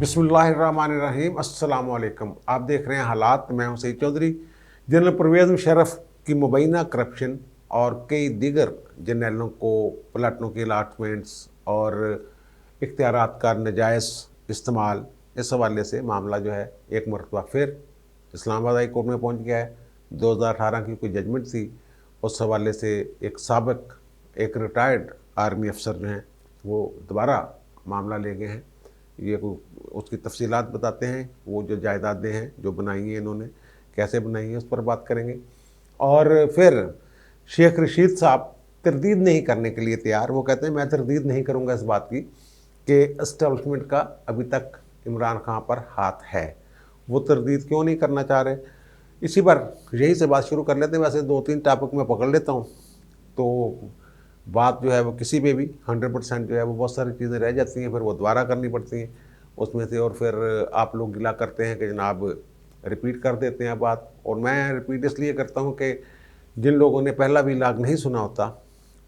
बिस्मिल्लाहिर्रहमानिर्रहीम। अस्सलाम वालेकुम। आप देख रहे हैं हालात। मैं हूं सईद चौधरी। जनरल परवेज़ मुशर्रफ की मुबैना करप्शन और कई दीगर जनरलों को प्लाटों की अलाटमेंट्स और इख्तियारात का नजायज़ इस्तेमाल, इस हवाले से मामला जो है एक मरतबा फिर इस्लामाबाद हाई कोर्ट में पहुँच गया है। 2018 की कोई जजमेंट थी, उस हवाले से एक साबिक एक रिटायर्ड आर्मी अफसर जो हैं वो दोबारा मामला ले गए हैं। ये उसकी तफसीलात बताते हैं, वो जो जायदादें हैं जो बनाई हैं इन्होंने, कैसे बनाई हैं, उस पर बात करेंगे। और फिर शेख रशीद साहब तरदीद नहीं करने के लिए तैयार। वो कहते हैं मैं तरदीद नहीं करूँगा इस बात की कि एस्टेब्लिशमेंट का अभी तक इमरान खान पर हाथ है। वो तरदीद क्यों नहीं करना चाह रहे, इसी पर यही से बात शुरू कर लेते हैं। वैसे 2-3 टॉपिक मैं पकड़ लेता हूँ, तो बात जो है वो किसी पे भी 100% जो है वो बहुत सारी चीज़ें रह जाती हैं, फिर वो दोबारा करनी पड़ती हैं उसमें से। और फिर आप लोग गिला करते हैं कि जनाब रिपीट कर देते हैं बात। और मैं रिपीट इसलिए करता हूँ कि जिन लोगों ने पहला भी लाग नहीं सुना होता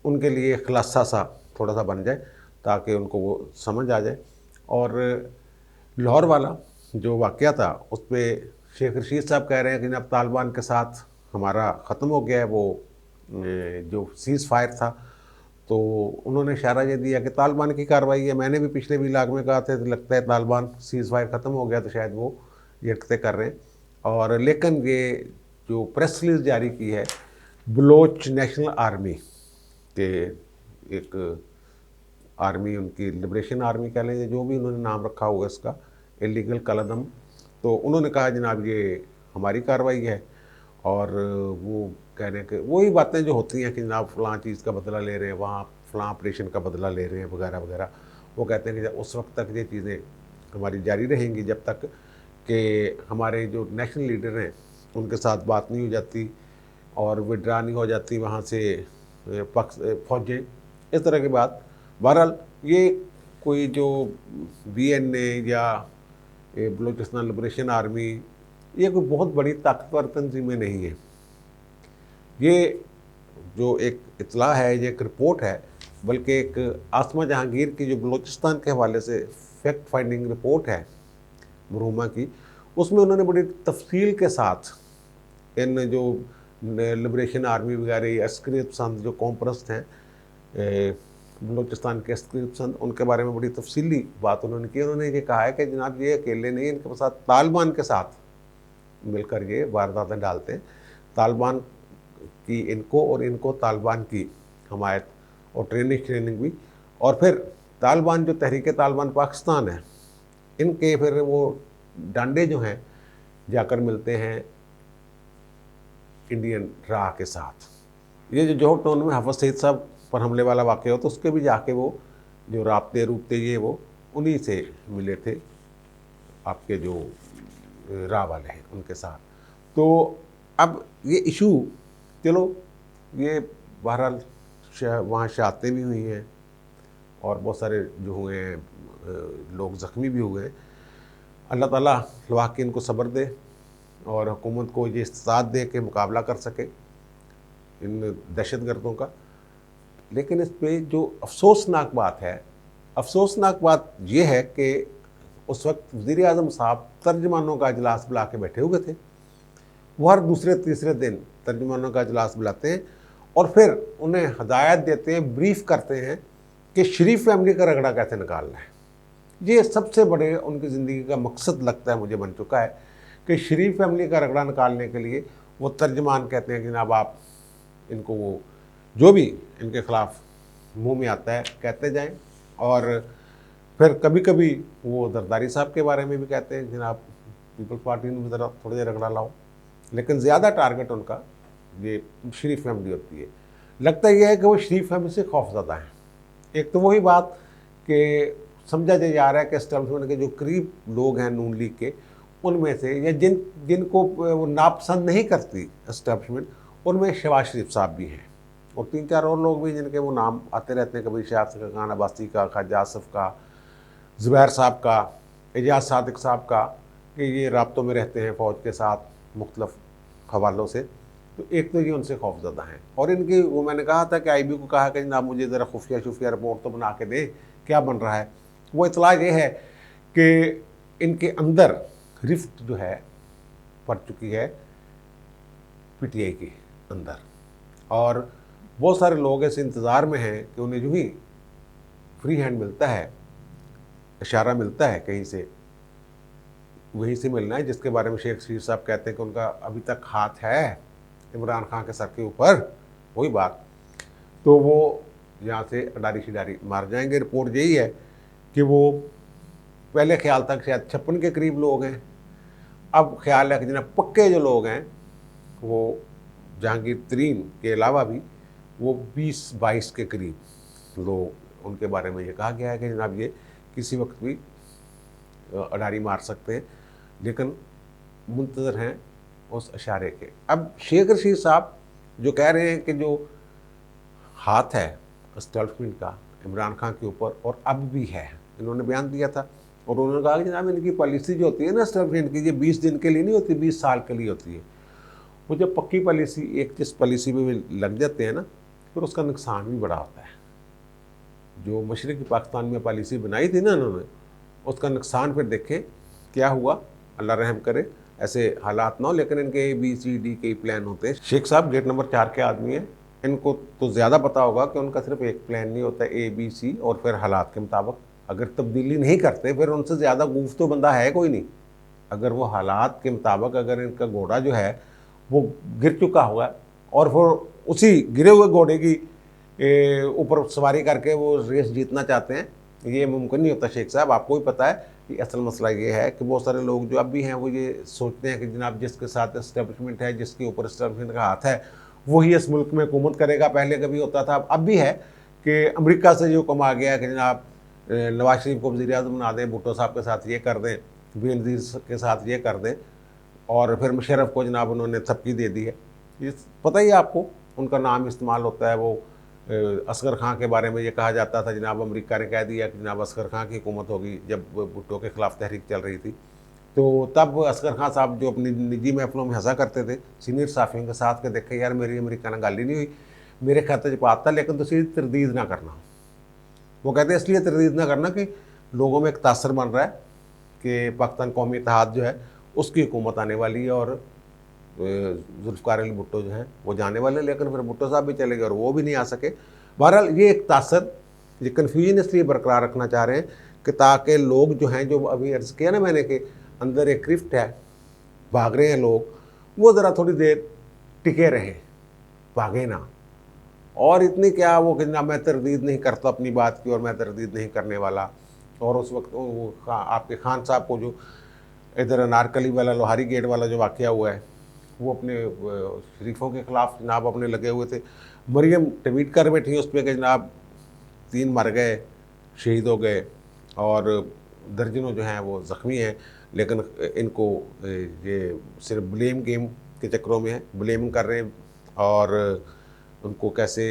उनके लिए खुलासा सा थोड़ा सा बन जाए, ताकि उनको वो समझ आ जाए। और लाहौर वाला जो वाक़या था उस पर शेख रशीद साहब कह रहे हैं कि अब तालिबान के साथ हमारा ख़त्म हो गया है वो जो सीज़ फायर था। तो उन्होंने इशारा ये दिया कि तालिबान की कार्रवाई है। मैंने भी पिछले भी लाग में कहा था, तो लगता है तालिबान सीज़ फायर ख़त्म हो गया, तो शायद वो ये कर रहे हैं। और लेकिन ये जो प्रेस रिलीज़ जारी की है बलोच नेशनल आर्मी के, एक आर्मी उनकी लिबरेशन आर्मी कह लें, जो भी उन्होंने नाम रखा हुआ इसका, इलीगल कलदम, तो उन्होंने कहा जनाब ये हमारी कार्रवाई है। और वो कह रहे हैं कि वही बातें जो होती हैं कि जनाब फ़लाँ चीज़ का बदला ले रहे हैं, वहाँ फ़लाँ ऑपरेशन का बदला ले रहे हैं वगैरह वगैरह। वो कहते हैं कि जब उस वक्त तक ये चीज़ें हमारी जारी रहेंगी जब तक कि हमारे जो नेशनल लीडर हैं उनके साथ बात नहीं हो जाती और विड्रा नहीं हो जाती वहाँ से पक्ष फौजें, इस तरह की बात। बहरहाल ये कोई जो BNA या बलूचिस्तान लिबरेशन आर्मी, ये कोई बहुत बड़ी ताकतवर तंजीमें नहीं है। ये जो एक इतला है, ये एक रिपोर्ट है, बल्कि एक आसमा जहांगीर की जो बलूचिस्तान के हवाले से फैक्ट फाइंडिंग रिपोर्ट है मरहुमा की, उसमें उन्होंने बड़ी तफसील के साथ इन जो लिबरेशन आर्मी वगैरह अस्करियत पसंद जो कौम परस्त हैं बलूचिस्तान के अस्करियत पसंद, उनके बारे में बड़ी तफसीली बात उन्होंने की। उन्होंने ये कहा है कि जनाब ये अकेले नहीं, इनके साथ तालिबान के साथ मिलकर ये वारदातें डालते हैं। तालिबान की इनको और इनको तालिबान की हमायत और ट्रेनिंग भी। और फिर तालिबान जो तहरीक तालिबान पाकिस्तान है, इनके फिर वो डांडे जो हैं जाकर मिलते हैं इंडियन राह के साथ। ये जो जौहर टाउन में हफीज़ सईद साहब पर हमले वाला वाक़या हो, तो उसके भी जाके वो जो राब्ते रूबते ये वो उन्हीं से मिले थे, आपके जो राह वाले हैं उनके साथ। तो अब ये इशू, चलो ये बहरहाल वहाँ शहादतें भी हुई हैं और बहुत सारे जो हुए हैं लोग ज़ख्मी भी हुए हैं। अल्लाह ताला वाकई इनको सब्र दे और हुकूमत को ये इस्तात दे के मुकाबला कर सके इन दहशतगर्दों का। लेकिन इस पे जो अफसोसनाक बात है, अफसोसनाक बात ये है कि उस वक्त वज़ीर आज़म साहब तर्जमानों का इजलास बुला के बैठे हुए थे। वो हर दूसरे तीसरे दिन तर्जमानों का इजलास बुलाते हैं और फिर उन्हें हदायत देते हैं, ब्रीफ करते हैं कि शरीफ फैमिली का रगड़ा कैसे निकालना है। ये सबसे बड़े उनकी ज़िंदगी का मकसद लगता है मुझे बन चुका है कि शरीफ फैमिली का रगड़ा निकालने के लिए वो तर्जमान कहते हैं कि जनाब आप इनको वो जो भी इनके ख़िलाफ़ मुंह में आता है कहते जाएं। और फिर कभी कभी वो जरदारी साहब के बारे में भी कहते हैं जनाब पीपल्स पार्टी में ज़रा थोड़ा देर रगड़ा लाओ। लेकिन ज़्यादा टारगेट उनका ये शरीफ फैमिली होती है। लगता यह है कि वो शरीफ फैमिली से खौफज़दा हैं। एक तो वही बात कि समझा जा रहा है कि एस्टेब्लिशमेंट के जो करीब लोग हैं नून लीग के, उनमें से या जिनको वो नापसंद नहीं करती एस्टेब्लिशमेंट, उनमें शहबाज शरीफ साहब भी हैं और 3-4 और लोग भी जिनके वो नाम आते रहते हैं, कभी शायद का, खान अब्बासी का, ख्वाजा आसिफ का, ज़ुबैर साहब का, एजाज सादिक साहब का, कि ये राब्तों में रहते हैं फ़ौज के साथ मुख्तलिफ़ हवालों से। तो एक तो ये उनसे खौफज़दा हैं। और इनकी वो मैंने कहा था कि IB को कहा कि जनाब मुझे ज़रा खुफिया रिपोर्ट तो बना के दें क्या बन रहा है। वो इतला ये है कि इनके अंदर रिफ्ट जो है पड़ चुकी है पीटीआई के अंदर, और बहुत सारे लोग ऐसे इंतज़ार में हैं कि उन्हें जो ही फ्री हैंड मिलता है, इशारा मिलता है कहीं से, वहीं से मिलना है जिसके बारे में शेख रशीद साहब कहते हैं कि उनका अभी तक हाथ है इमरान खान के सर के ऊपर, वही बात, तो वो यहाँ से अडारी शिडारी मार जाएंगे। रिपोर्ट यही है कि वो पहले ख्याल था कि शायद 56 के करीब लोग हैं, अब ख्याल है कि जिन्हें पक्के जो लोग हैं वो जहांगीर तरीन के अलावा भी वो 20-22 के करीब लोग, उनके बारे में ये कहा गया है कि जनाब ये किसी वक्त भी अडारी मार सकते हैं, लेकिन मुंतज़र हैं उस इशारे के। अब शेख रशीद साहब जो कह रहे हैं कि जो हाथ है एस्टेब्लिशमेंट का इमरान खान के ऊपर और अब भी है, इन्होंने बयान दिया था और उन्होंने कहा कि जनाब इनकी पॉलिसी जो होती है ना एस्टेब्लिशमेंट की, ये 20 दिन के लिए नहीं होती, 20 साल के लिए होती है। वो जब पक्की पॉलिसी एक जिस पॉलिसी में लग जाते हैं ना, फिर उसका नुकसान भी बड़ा होता है। जो मशरक़ी पाकिस्तान में पॉलिसी बनाई थी ना इन्होंने, उसका नुकसान फिर देखें क्या हुआ, अल्लाह रहम करे ऐसे हालात ना हो, लेकिन इनके ABCD के प्लान होते हैं। शेख साहब गेट नंबर 4 के आदमी हैं, इनको तो ज़्यादा पता होगा कि उनका सिर्फ एक प्लान नहीं होता, ABC और फिर हालात के मुताबिक अगर तब्दीली नहीं करते फिर उनसे ज़्यादा गूफ तो बंदा है कोई नहीं। अगर वो हालात के मुताबिक अगर इनका घोड़ा जो है वो गिर चुका होगा और फिर उसी गिरे हुए घोड़े की ऊपर सवारी करके वो रेस जीतना चाहते हैं, ये मुमकिन नहीं होता। शेख साहब आपको भी पता है कि असल मसला ये है कि बहुत सारे लोग जो अब भी हैं वो ये सोचते हैं कि जनाब जिसके साथ इस्टेब्लिशमेंट है, जिसके ऊपर इस्टेब्लिशमेंट का हाथ है, वही इस मुल्क में हुकूमत करेगा। पहले कभी होता था, अब भी है कि अमेरिका से जो हुक्म आ गया है कि जनाब नवाज शरीफ को वज़ीर आज़म बना दें, भुट्टो साहब के साथ ये कर दें, बेनज़ीर के साथ ये कर दें, और फिर मुशर्रफ को जनाब उन्होंने थपकी दे दी है। ये पता ही है आपको, उनका नाम इस्तेमाल होता है। वो असगर खां के बारे में ये कहा जाता था जनाब अमेरिका ने कह दिया कि जनाब असगर खां की हुकूमत होगी, जब भुट्टो के ख़िलाफ़ तहरीक चल रही थी। तो तब असगर खां साहब जो अपनी निजी महफिलों में हंसा करते थे सीनियर साफ़ियों के साथ के देखे यार मेरी अमेरिका ने गल ही नहीं हुई, मेरे खाते च पाता, लेकिन तुम तरदीद ना करना। वो कहते हैं इसलिए तरदीद ना करना कि लोगों में एक तासर बन रहा है कि पाकिस्तान कौमी इत्तेहाद जो है उसकी हुकूमत आने वाली है और जुल्फ़िकार अली भुट्टो जो हैं वो जाने वाले, लेकिन फिर भुट्टो साहब भी चले गए और वो भी नहीं आ सके। बहरहाल ये एक तासर, ये कन्फ्यूजन इसलिए बरकरार रखना चाह रहे हैं कि ताकि लोग जो हैं, जो अभी अर्ज़ किया ना मैंने कि अंदर एक रिफ्ट है, भाग रहे हैं लोग, वो ज़रा थोड़ी देर टिके रहें, भागे ना। और इतनी क्या वो कि ना मैं तरदीद नहीं करता अपनी बात की और मैं तरदीद नहीं करने वाला। और उस वक्त वो आपके खान साहब को जो इधर अनारकली वाला लोहारी गेट वाला जो वाक़या हुआ है, वो अपने शरीफों के ख़िलाफ़ जनाब अपने लगे हुए थे। मरियम ट्वीट कर बैठी उस पर कि जनाब 3 मर गए, शहीद हो गए और दर्जनों जो हैं वो ज़ख्मी हैं, लेकिन इनको ये सिर्फ ब्लेम गेम के चक्करों में है, ब्लेम कर रहे हैं और उनको कैसे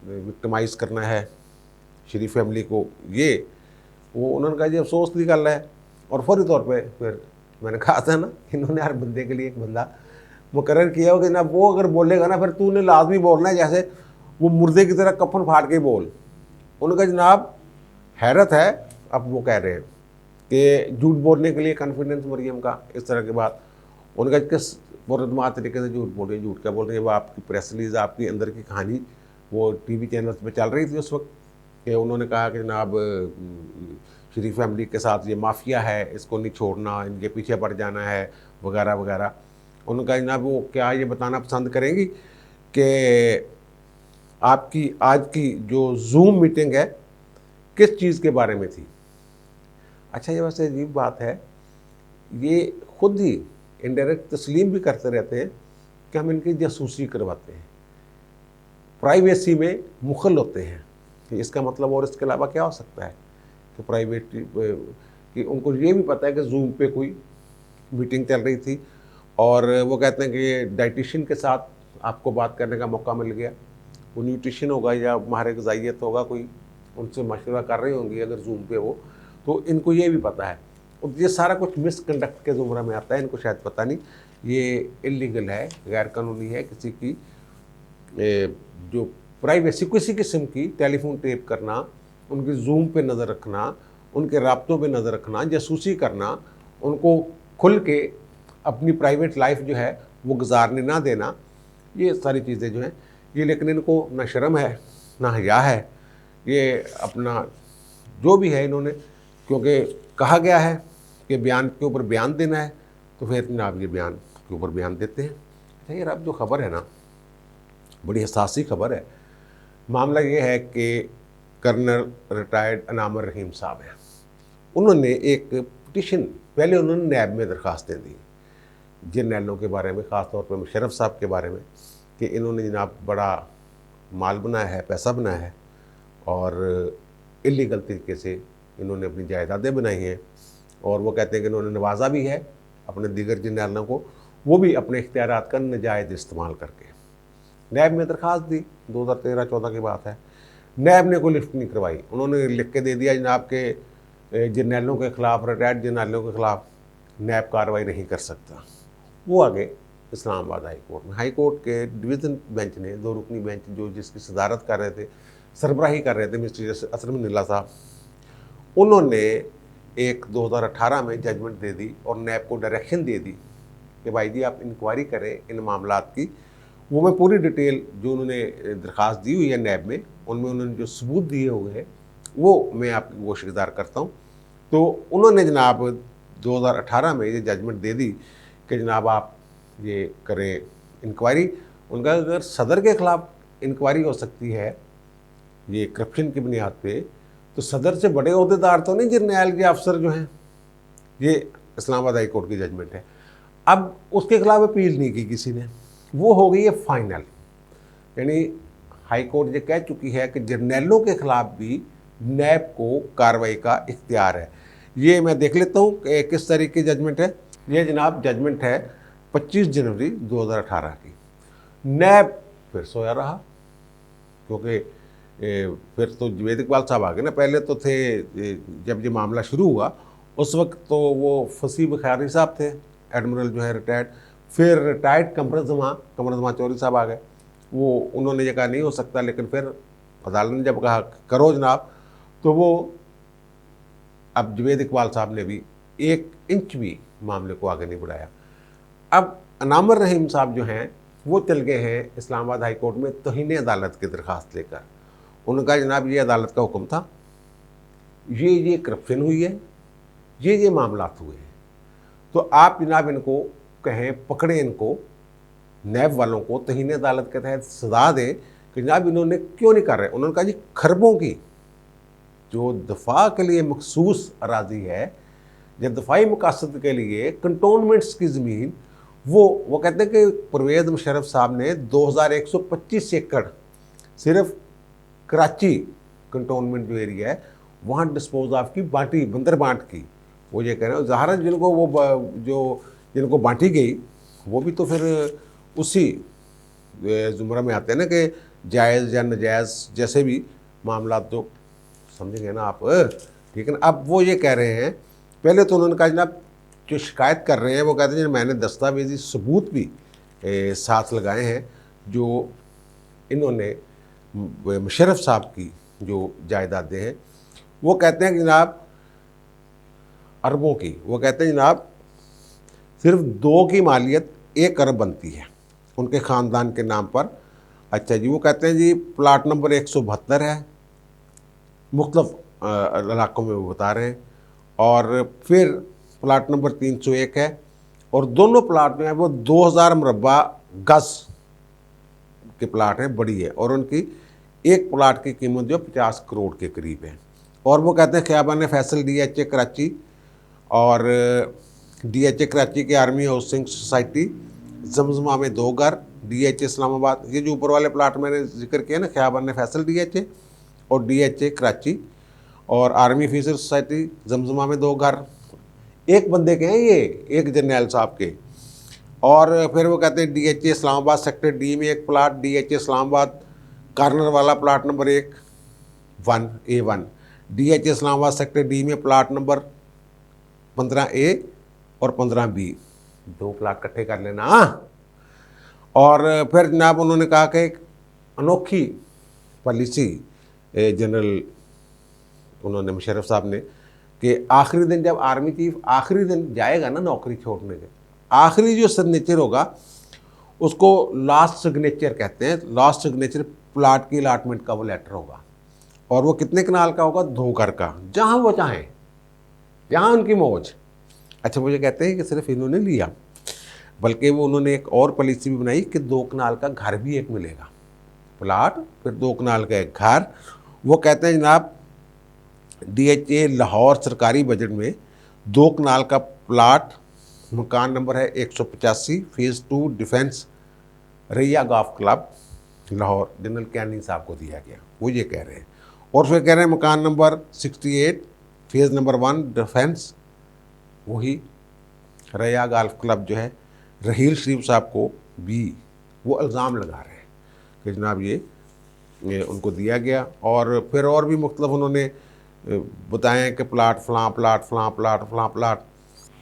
विक्टिमाइज़ करना है शरीफ फैमिली को, ये वो उन्होंने कहा जी अफसोस की गल है। और फौरी तौर पे फिर मैंने कहा था ना, इन्होंने हर बंदे के लिए एक बंदा मुकर्रर किया हो कि ना वो अगर बोलेगा ना फिर तूने लाजमी बोलना है, जैसे वो मुर्दे की तरह कफन फाड़ के बोल। उनका जनाब हैरत है, अब वो कह रहे हैं कि झूठ बोलने के लिए कॉन्फिडेंस मरियम का, इस तरह की बात। उनका किस मुरदमा तरीके से झूठ बोल रही है, झूठ क्या बोल रही है, वो आपकी प्रेस रिलीज, आपकी अंदर की कहानी वो TV चैनल्स पे चल रही थी उस वक्त कि उन्होंने कहा कि जनाब शरीफ फैमिली के साथ ये माफिया है, इसको नहीं छोड़ना, इनके पीछे पड़ जाना है वगैरह वगैरह। उनका जनाब वो क्या ये बताना पसंद करेंगी कि आपकी आज की जो जूम मीटिंग है किस चीज़ के बारे में थी। अच्छा, ये वैसे अजीब बात है, ये खुद ही इनडायरेक्ट तस्लीम भी करते रहते हैं कि हम इनकी जासूसी करवाते हैं, प्राइवेसी में मुखल होते हैं। इसका मतलब और इसके अलावा क्या हो सकता है कि प्राइवेट कि उनको ये भी पता है कि जूम पे कोई मीटिंग चल रही थी और वो कहते हैं कि डाइटिशियन के साथ आपको बात करने का मौका मिल गया, वो न्यूट्रिशन होगा या माहिर ग़िज़ाइयत होगा, कोई उनसे मशवरा कर रही होंगी अगर जूम पे हो, तो इनको ये भी पता है। और ये सारा कुछ मिसकंडक्ट के ज़ुमरा में आता है, इनको शायद पता नहीं, ये इलीगल है, गैर कानूनी है किसी की जो प्राइवेसी किसी किस्म की टेलीफोन टेप करना, उनकी जूम पे नज़र रखना, उनके राब्तों पे नज़र रखना, जासूसी करना, उनको खुल के अपनी प्राइवेट लाइफ जो है वो गुजारने ना देना, ये सारी चीज़ें जो हैं ये, लेकिन इनको ना शर्म है ना हया है, ये अपना जो भी है इन्होंने, क्योंकि कहा गया है कि बयान के ऊपर बयान देना है, तो फिर जनाब ये बयान के ऊपर बयान देते हैं। अच्छा यार, अब जो खबर है ना, बड़ी हसासी खबर है। मामला ये है कि कर्नल रिटायर्ड अनामर रहीम साहब हैं, उन्होंने एक पिटिशन पहले उन्होंने नैब में दरख्वास्तें दी जर्नैलों के बारे में, ख़ास तौर पर मुशर्रफ साहब के बारे में, कि इन्होंने जनाब बड़ा माल बनाया है, पैसा बनाया है और इलीगल तरीके से इन्होंने अपनी जायदादें बनाई हैं, और वो कहते हैं कि इन्होंने नवाजा भी है अपने दीगर जर्नैलों को, वो भी अपने इख्तियारात का नाजायज़ इस्तेमाल करके। नैब में दरख्वास्त दी, 2013-14 की बात है। नैब ने कोई लिफ्ट नहीं करवाई, उन्होंने लिख के दे दिया जनाब के जर्नैलों के ख़िलाफ़, रिटायर्ड जर्नैलों के ख़िलाफ़ नैब कार्रवाई नहीं कर सकता। वो आगे इस्लामाबाद हाई कोर्ट में, हाई कोर्ट के डिवीज़न बेंच ने, 2 रुकनी बेंच जो जिसकी सदारत कर रहे थे, सरबराही कर रहे थे मिस्टर असलम नीला साहब, उन्होंने एक 2018 में जजमेंट दे दी और नैब को डायरेक्शन दे दी कि भाई जी आप इंक्वायरी करें इन मामलात की। वो मैं पूरी डिटेल जो उन्होंने दरख्वास्त दी हुई है नैब में, उनमें उन्होंने जो सबूत दिए हुए हैं वो मैं आपकी गोशगुजार करता हूँ। तो उन्होंने जनाब 2018 में ये जजमेंट दे दी कि जनाब आप ये करें इंक्वायरी। उनका अगर सदर के ख़िलाफ़ इंक्वायरी हो सकती है ये करप्शन की बुनियाद पे, तो सदर से बड़े अहदेदार तो नहीं जर्नैल के अफसर जो हैं। ये इस्लामाबाद हाई कोर्ट की जजमेंट है। अब उसके खिलाफ अपील नहीं की किसी ने, वो हो गई है फाइनल। यानी हाई कोर्ट ये कह चुकी है कि जर्नैलों के खिलाफ भी नैब को कार्रवाई का इख्तियार है। ये मैं देख लेता हूँ कि किस तरीके की जजमेंट है। ये जनाब जजमेंट है 25 जनवरी 2018 की। नैब फिर सोया रहा, क्योंकि फिर तो जवेद इकबाल साहब आ गए ना। पहले तो थे, जब ये मामला शुरू हुआ उस वक्त तो वो फसी बुखारी साहब थे, एडमिरल जो है रिटायर्ड। फिर रिटायर्ड कमर जमा चौधरी साहब आ गए, वो उन्होंने ये कहा नहीं हो सकता, लेकिन फिर अदालत ने जब कहा करो जनाब, तो वो अब जवेद इकबाल साहब ने भी 1 इंच भी मामले को आगे नहीं बढ़ाया। अब अनामर रहीम साहब जो हैं वो चल गए हैं इस्लामाबाद हाई कोर्ट में तौहीन अदालत की दरख्वास्त लेकर। उनका जनाब ये अदालत का हुक्म था, ये करप्शन हुई है, ये मामलात हुए हैं, तो आप जनाब इनको कहें, पकड़े इनको, नैब वालों को तौहीन अदालत के तहत सजा दें कि जनाब इन्होंने क्यों नहीं कर रहे। उन्होंने कहा जी खरबों की जो दफा के लिए मखसूस अराजी है, जो दफाई मकासद के लिए कंटोनमेंट्स की ज़मीन, वो कहते हैं कि परवेज़ मुशर्रफ साहब ने 2125 एकड़ सिर्फ कराची कंटोनमेंट जो एरिया है वहाँ डिस्पोज ऑफ की, बांटी, बंदर बांट की। वो ये कह रहे हैं ज़ाहिर जिनको वो जिनको बांटी गई वो भी तो फिर उसी ज़ुमरा में आते हैं ना कि जायज़ या नाजायज़ जैसे भी मामला तो समझेंगे ना आप, ठीक है ना। अब वो ये कह रहे हैं, पहले तो उन्होंने कहा जनाब जो शिकायत कर रहे हैं वो कहते हैं मैंने दस्तावेजी सबूत भी साथ लगाए हैं जो इन्होंने मुशर्रफ साहब की जो जायदादें हैं, वो कहते हैं कि जनाब अरबों की, वो कहते हैं जनाब सिर्फ 2 की मालियत 1 अरब बनती है उनके ख़ानदान के नाम पर। अच्छा जी, वो कहते हैं जी प्लाट नंबर 172 है, मुख्तलिफ इलाकों में वो बता रहे हैं, और फिर प्लाट नंबर 301 है, और दोनों प्लाट में है वो 2000 मुरब्बा गज के प्लाट हैं, बड़ी है, और उनकी एक प्लाट की कीमत जो 50 करोड़ के करीब है। और वो कहते हैं ख़ियाबान फैसल DHA कराची और DHA कराची के आर्मी हाउसिंग सोसाइटी, जमजमा में 2 घर, DHA इस्लामाबाद, ये जो ऊपर वाले प्लाट मैंने जिक्र किया ना, ख़ियाबान फैसल DHA और DHA कराची और आर्मी ऑफिसर सोसाइटी जमजमा में 2 घर, एक बंदे के हैं ये, एक जर्नैल साहब के। और फिर वो कहते हैं DHA इस्लामाबाद सेक्टर D में 1 प्लाट, DHA इस्लामाबाद कार्नर वाला plot number 1A1, DHA Islamabad sector D में प्लाट नंबर 15A और 15B, 2 प्लाट इकट्ठे कर लेना। और फिर जनाब उन्होंने कहा कि एक अनोखी पॉलिसी जनरल उन्होंने मुशर्रफ साहब ने कि आखिरी दिन जब आर्मी चीफ आखिरी दिन जाएगा ना नौकरी छोड़ने के, आखिरी जो सिग्नेचर होगा उसको लास्ट सिग्नेचर कहते हैं। लास्ट सिग्नेचर प्लाट की अलाटमेंट का वो लेटर होगा, और वो कितने कनाल का होगा? 2 घर का, जहाँ वो चाहें, जहाँ उनकी मौज। अच्छा, मुझे कहते हैं कि सिर्फ इन्होंने लिया, बल्कि वो उन्होंने एक और पॉलिसी भी बनाई कि 2 कनाल का घर भी एक मिलेगा, प्लाट फिर 2 कनाल का एक घर। वो कहते हैं जनाब DHA लाहौर सरकारी बजट में 2 कनाल का प्लाट, मकान नंबर है 185, फेज़ 2 डिफेंस रैया गोल्फ क्लब लाहौर, जनरल कैनी साहब को दिया गया, वो ये कह रहे हैं। और फिर कह रहे हैं मकान नंबर 68 फेज़ नंबर 1 डिफेंस, वही रैया गोल्फ क्लब जो है रहील शरीफ साहब को भी वो इल्ज़ाम लगा रहे हैं कि जनाब ये उनको दिया गया। और फिर और भी मुख्तलिफ उन्होंने बताएं कि प्लाट फलां प्लाट फलां प्लाट फलां प्लाट।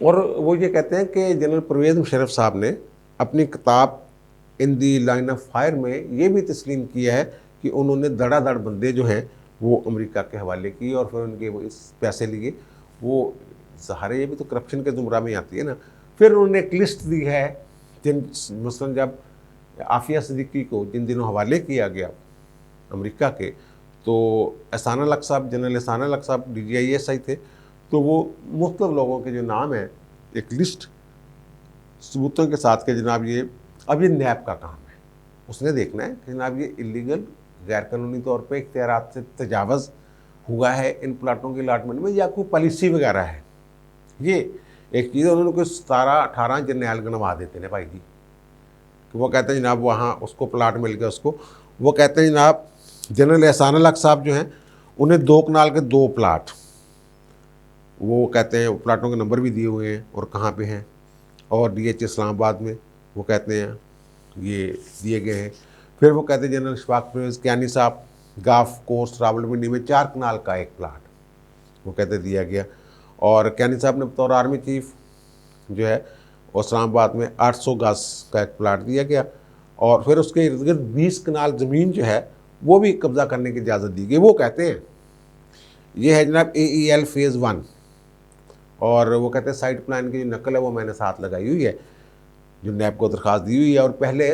और वो ये कहते हैं कि जनरल परवेज़ मुशर्रफ साहब ने अपनी किताब इन दी लाइन ऑफ फायर में ये भी तस्लीम किया है कि उन्होंने धड़ाधड़ बंदे जो हैं वो अमेरिका के हवाले किए और फिर उनके वो इस पैसे लिए। वो सहारे, ये भी तो करप्शन के ज़ुमरा में आती है ना। फिर उन्होंने एक लिस्ट दी है जिन, मसलन जब आफिया सिद्दीकी को जिन दिनों हवाले किया गया अमेरिका के, तो एहसान हक साहब, जनरल एहसान हक साहब DGISI थे, तो वो मुख्तलिफ लोगों के जो नाम हैं एक लिस्ट सबूतों के साथ के जनाब ये अब ये नैब का काम है, उसने देखना है कि जनाब ये इलीगल गैर कानूनी तौर पे इख्तियारात से तजावज़ हुआ है इन प्लाटों के अलाटमेंट में, या कोई पॉलिसी वगैरह है। ये एक चीज़ है, उन्होंने कोई 17-18 जर्नैल गणवा देते हैं भाई जी, कि वो कहते हैं जनाब वहाँ उसको प्लाट मिल गया उसको। वो कहते हैं जनाब जनरल एहसान हक साहब जो हैं उन्हें 2 कनाल के 2 प्लाट, वो कहते हैं प्लाटों के नंबर भी दिए हुए हैं और कहाँ पे हैं, और DH इस्लामाबाद में वो कहते हैं ये दिए गए हैं। फिर वो कहते हैं जनरल इशफाक परवेज़ कैनी साहब गाफ कोर्स रावलपिंडी में 4 कनाल का एक प्लाट वो कहते दिया गया, और कैनी साहब ने बतौर आर्मी चीफ जो है इस्लामाबाद में 800 गज का एक प्लाट दिया गया। और फिर उसके इर्द गिर्द 20 कनाल ज़मीन जो है वो भी कब्ज़ा करने की इजाज़त दी गई। वो कहते हैं ये है जनाब AEL फेज़ 1, और वो कहते हैं साइट प्लान की जो नकल है वो मैंने साथ लगाई हुई है, जो नैब को दरख्वास्त दी हुई है। और पहले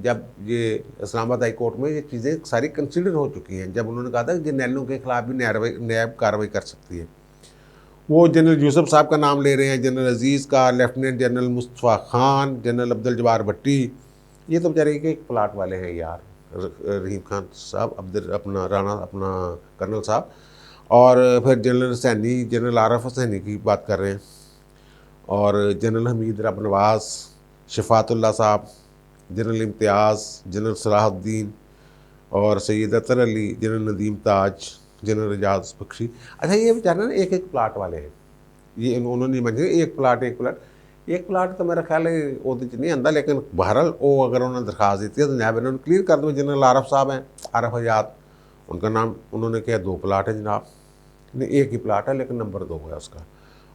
जब ये इस्लामाबाद हाई कोर्ट में ये चीज़ें सारी कंसिडर हो चुकी हैं, जब उन्होंने कहा था कि जर्नैलों के खिलाफ भी नैब कार्रवाई कर सकती है। वो जनरल यूसुफ साहब का नाम ले रहे हैं, जनरल अजीज़ का, lieutenant general Mustafa Khan, general Abdul Jabbar Bhatti, ये तो बेचारे के एक प्लाट वाले हैं यार, रहीम खान साहब, अपना राणा अपना कर्नल साहब, और फिर जनरल सैनी, जनरल आरफ सैनी की बात कर रहे हैं, और जनरल हमीद रब नवाज़, शफ़ातुल्ला साहब, जनरल इम्तियाज़, जनरल सलाहुद्दीन, और सैयद अतर अली, जनरल नदीम ताज, जनरल एजाज बख्शी। अच्छा, ये बेचारे ना एक एक प्लाट वाले हैं, ये उन्होंने मंजे एक प्लाट तो मेरा ख्याल है ओहदे च नहीं आंदा, लेकिन बहरहाल वो अगर उन्होंने दरखास्त दी है तो नैब इन्होंने क्लियर कर दो। जनरल आरफ साहब हैं, आरफ आजाद, उनका नाम उन्होंने किया 2 प्लाट है जनाब, नहीं एक ही प्लाट है लेकिन नंबर 2 है उसका।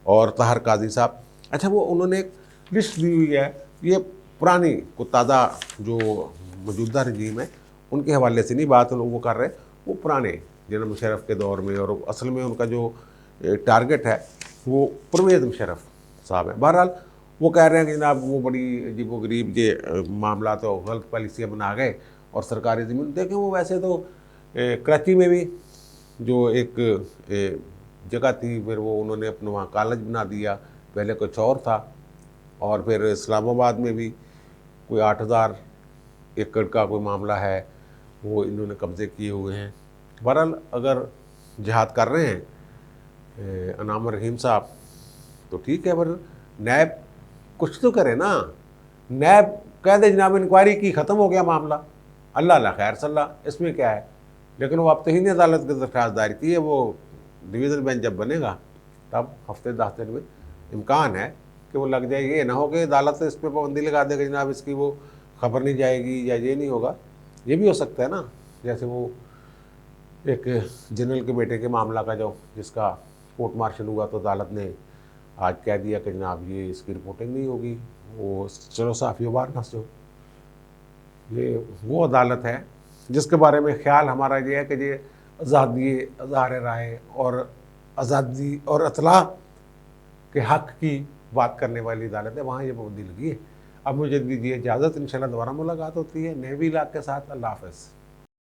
और ताहर काजी साहब, अच्छा वो उन्होंने एक लिस्ट दी हुई है, ये पुरानी को ताज़ा जो मौजूदा रजीम है उनके हवाले से नहीं बात वो कर रहे, वो पुराने जनरल मुशर्रफ के दौर में, और असल में उनका जो टारगेट है वो परवेज़ मुशर्रफ साहब है। बहरहाल वो कह रहे हैं कि जनाब वो बड़ी अजीबोगरीब ये मामला, तो गलत पॉलिसियाँ बना गए और सरकारी ज़मीन देखें। वो वैसे तो कराची में भी जो एक जगह थी, फिर वो उन्होंने अपने वहाँ कॉलेज बना दिया, पहले कुछ और था। और फिर इस्लामाबाद में भी कोई 8000 एकड़ का कोई मामला है, वो इन्होंने कब्ज़े किए हुए हैं। बहरहाल अगर जिहाद कर रहे हैं अनाम रहीम साहब तो ठीक है, पर नैब कुछ तो करे ना। नैब कह दे जनाब इंक्वायरी की, ख़त्म हो गया मामला, अल्लाह ला खैर सल्ला, इसमें क्या है। लेकिन वो अब तहीन अदालत की दरख्वास्त दायर की है, वो डिवीज़न बेंच जब बनेगा तब हफ्ते 10 दिन में इम्कान है कि वो लग जाएगी। ये ना हो कि अदालत इस पर पाबंदी लगा देगा जनाब इसकी वो खबर नहीं जाएगी या ये नहीं होगा, ये भी हो सकता है ना। जैसे वो एक जनरल के बेटे के मामला का जो जिसका कोर्ट मार्शल हुआ, तो अदालत ने आज कह दिया कि जनाब ये इसकी रिपोर्टिंग नहीं होगी, वो चलो साफ़ियों बार ना सो। ये वो अदालत है जिसके बारे में ख्याल हमारा ये है कि ये आज़ादी अज़हार राय और आज़ादी और अतला के हक़ की बात करने वाली अदालत है, वहाँ ये पाबंदी लगी है। अब मुझे दीजिए इजाज़त, इंशाल्लाह दोबारा मुलाकात होती है नए व्लॉग के साथ। अल्लाह हाफ़िज़।